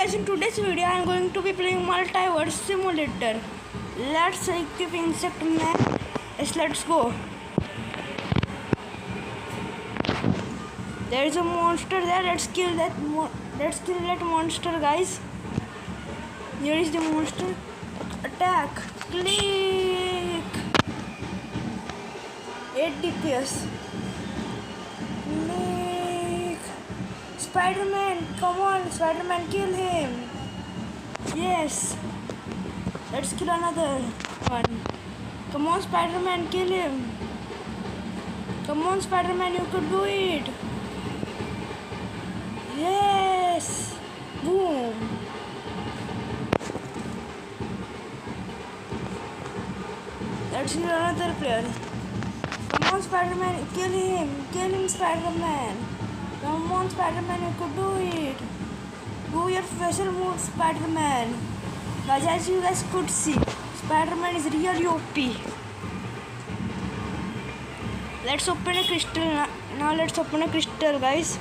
guys, in today's video I am going to be playing Multiverse Simulator. Let's equip Insect Man. Yes, let's go. There is a monster there. Let's kill that monster, guys. Here is the monster. Attack. Click. 8 DPS. Spider-Man, come on, Spider-Man, kill him. Yes. Let's kill another one. Come on, Spider-Man, kill him. Come on, Spider-Man, you could do it. Yes. Boom. Let's kill another player. Come on, Spider-Man, kill him. Kill him, Spider-Man. Come on, Spider-Man, you could do it. Do your special move, Spider-Man. Guys, as you guys could see, Spider-Man is really OP. Let's open a crystal. Now let's open a crystal, guys.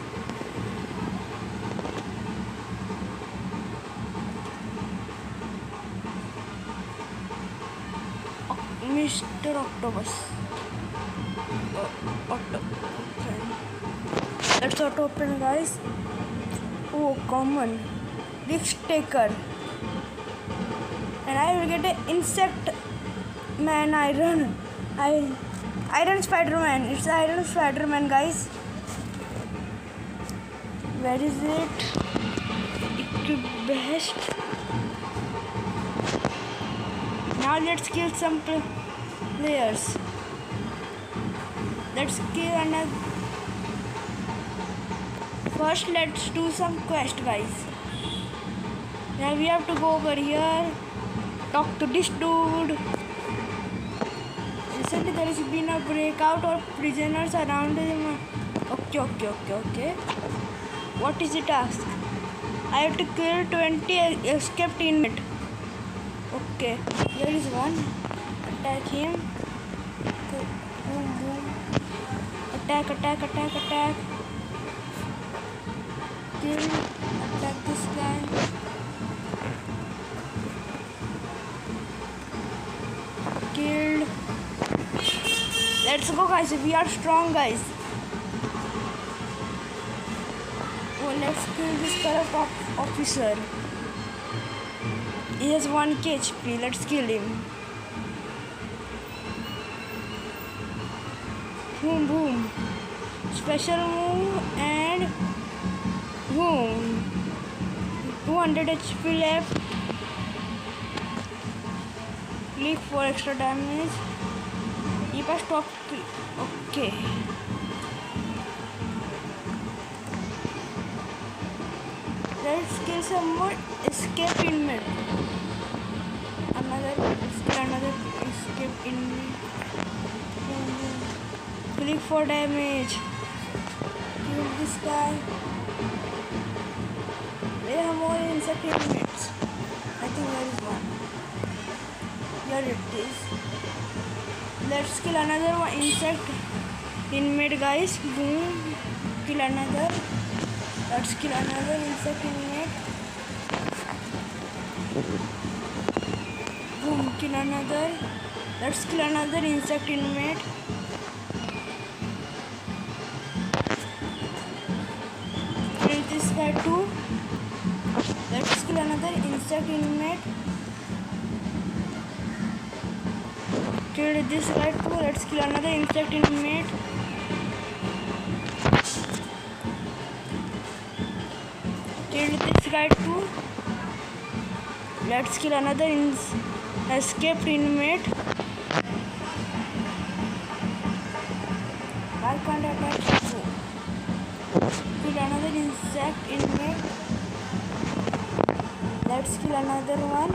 Mr. Octopus. Let's auto open, guys. Oh, common. Risk taker. And I will get an insect man iron. Iron Spider-Man. It's Iron Spider-Man, guys. Where is it? Equip best. Now let's kill some players. Let's kill another. First, let's do some quest, guys. Now we have to go over here, talk to this dude. Recently there has been a breakout of prisoners around him. Okay. What is the task? I have to kill 20 escaped inmates. Okay, here is one. Attack him. Boom. Attack. Kill. Attack this guy. Killed. Let's go, guys. We are strong, guys. Oh, let's kill this corrupt officer. He has 1k HP. Let's kill him. Boom. Special move and boom. 200 HP left. Click for extra damage. If I stop, okay. Let's kill some more escape inmate. Another escape inmate. Click for damage. Kill this guy. There are more insect inmates. I think there is one. Here it is. Let's kill another one insect inmate, guys. Boom. Kill another. Let's kill another insect inmate. Boom. Kill another. Let's kill another insect inmate. Kill this guy too. Let's kill another insect inmate. Kill this guy too. Let's kill another insect inmate. Kill this guy too. Let's kill another escaped inmate. I can't attack you. Kill another insect inmate. Let's kill another one.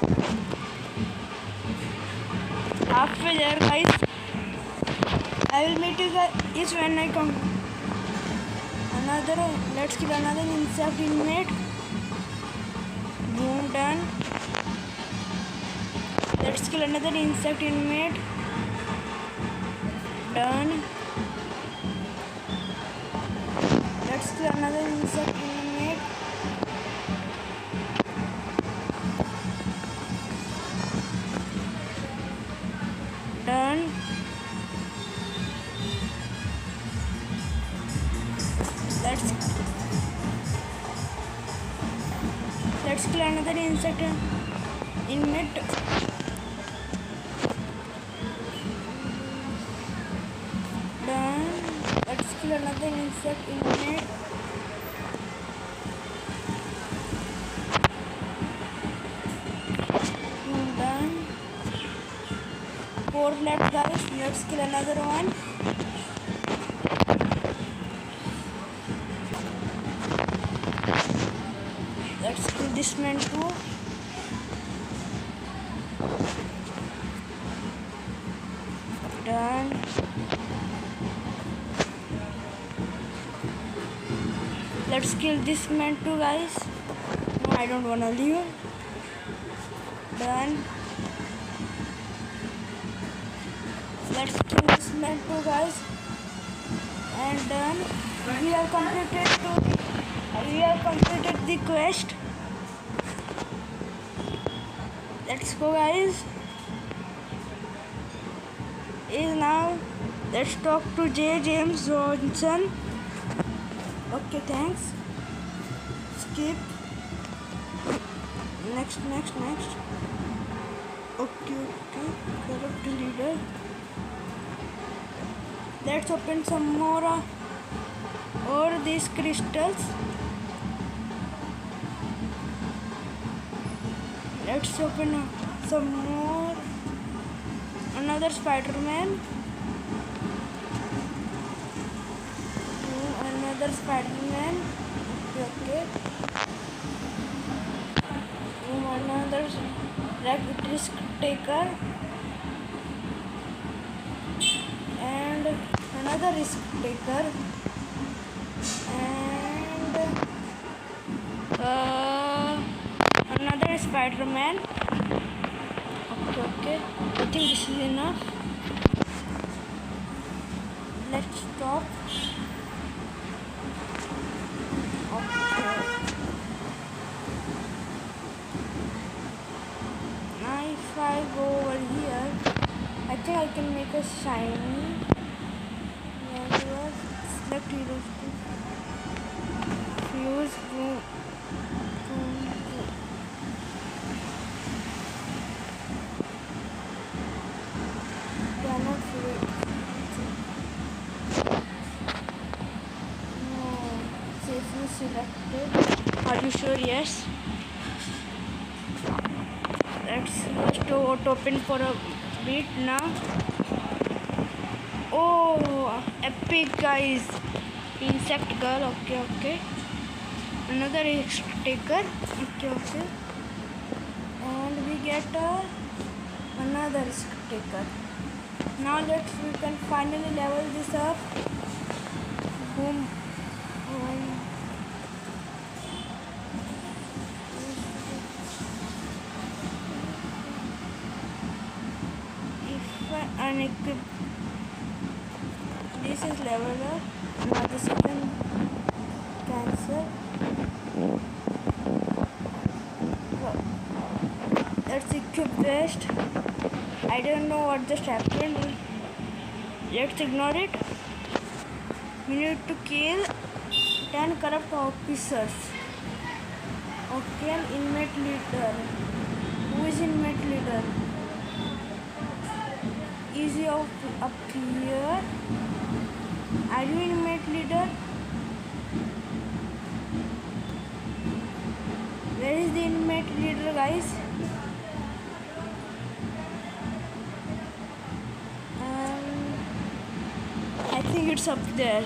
Halfway there, guys. I will meet you guys when I come. Let's kill another insect inmate. Boom, done. Let's kill another insect inmate. Done. Let's kill another insect inmate. Let's kill another insect in mid. Done. Let's kill another insect in mid. Done. 4 left, guys. Let's kill another one. Let's kill this man too. Done. Let's kill this man too, guys. No, I don't wanna leave. Done. Let's kill this man too, guys. And done. We have completed the quest. Let's go, guys. Is now. Let's talk to J. James Johnson. Okay, thanks. Skip. Next. Okay. Corrupt leader. Let's open some more or these crystals. Let's open some more. Another Spider-Man. Another Spider-Man. Okay. Another risk taker. And another risk taker. And another Spider-Man. Okay. I think this is enough. Let's stop. Okay. Now if I go over here, I think I can make a shiny. Select heroes to fuse. Cannot fuse. No, safely selected. Are you sure? Yes. Let's just open for a bit now. Oh, epic, guys. Insect girl. Okay. Another risk taker. Okay. And we get another risk taker. Now we can finally level this up. Boom. If I unequip, this is level up. Now this can cancel. Let's equip best. I don't know what just happened. Let's ignore it. We need to kill 10 corrupt officers. Okay, inmate leader. Who is inmate leader? Easy up here. Are you inmate leader? Where is the inmate leader, guys? I think it's up there.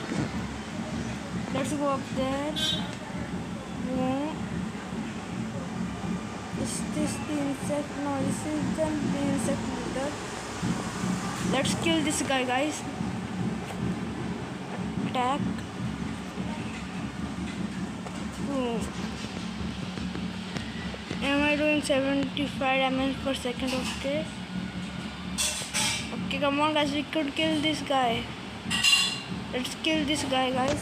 Let's go up there. Boom. Is this the insect? No, this is the insect leader. Let's kill this guy, guys. Attack. Boom. Am I doing 75 damage per second? Okay. Okay, come on, guys. We could kill this guy. Let's kill this guy, guys.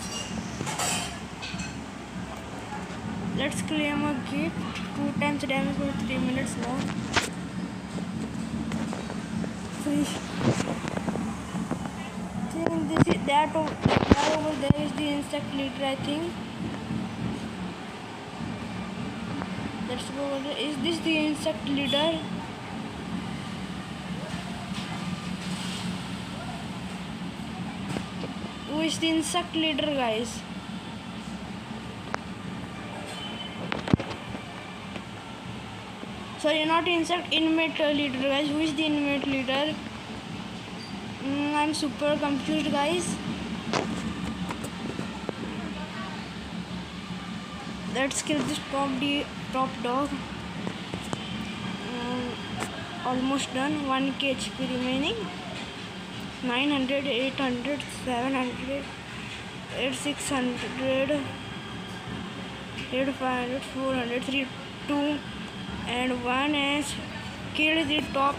Let's claim a gift. 2 times damage for 3 minutes now. Free. I think this is that over there is the insect leader, I think. Let's go. Is this the insect leader? Who is the insect leader, guys? Sorry, not insect, inmate leader, guys. Who is the inmate leader? I'm super confused, guys. Let's kill this top dog. Almost done. 1 HP remaining. 900, 800, 700, 600, 500, 400, 3, 2, and 1 has killed the top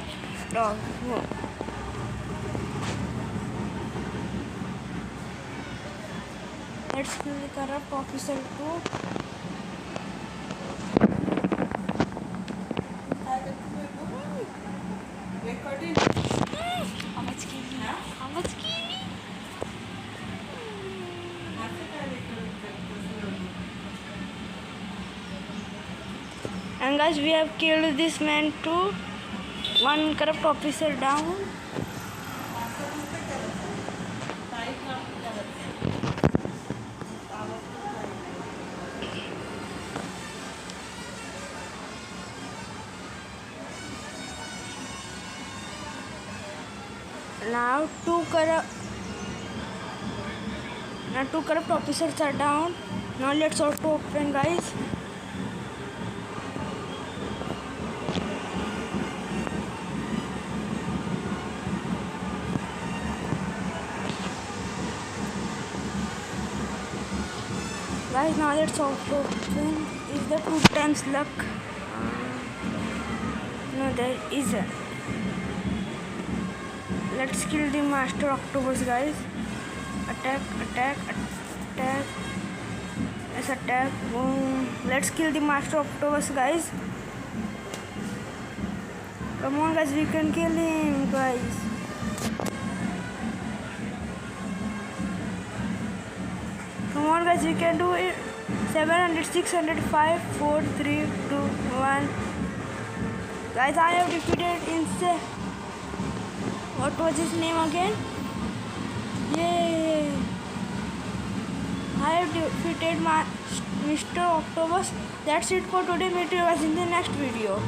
dog. Whoa. Let's kill the corrupt officer too. How much killing? How much killing? And guys, we have killed this man too. 1 corrupt officer down. Now two corrupt officers are down. Now let's auto open, guys. Guys, now let's auto open. Is there 2 times luck? No, there isn't. Let's kill the Master Octopus, guys. Attack, attack, attack. Let's attack. Boom. Let's kill the Master Octopus, guys. Come on, guys, we can kill him, guys. Come on, guys, we can do it. 700, 600, 5, 4, 3, 2, 1. Guys, I have defeated insect. What was his name again? Yay! I have defeated my Mr. Octopus. That's it for today. Meet you guys in the next video.